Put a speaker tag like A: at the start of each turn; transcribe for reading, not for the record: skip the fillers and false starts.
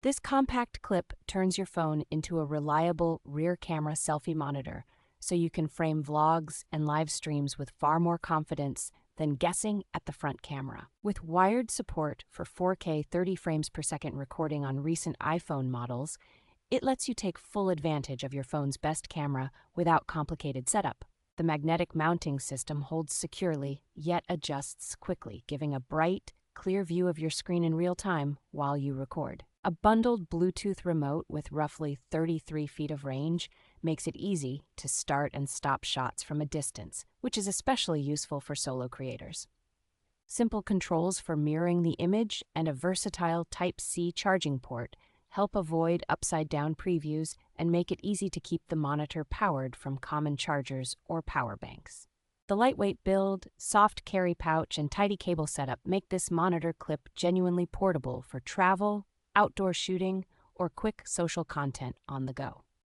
A: This compact clip turns your phone into a reliable rear camera selfie monitor, so you can frame vlogs and live streams with far more confidence than guessing at the front camera. With wired support for 4K 30 frames per second recording on recent iPhone models, it lets you take full advantage of your phone's best camera without complicated setup. The magnetic mounting system holds securely, yet adjusts quickly, giving a bright, clear view of your screen in real time while you record. A bundled Bluetooth remote with roughly 33 feet of range makes it easy to start and stop shots from a distance, which is especially useful for solo creators. Simple controls for mirroring the image and a versatile Type-C charging port help avoid upside-down previews and make it easy to keep the monitor powered from common chargers or power banks. The lightweight build, soft carry pouch, and tidy cable setup make this monitor clip genuinely portable for travel, outdoor shooting, or quick social content on the go.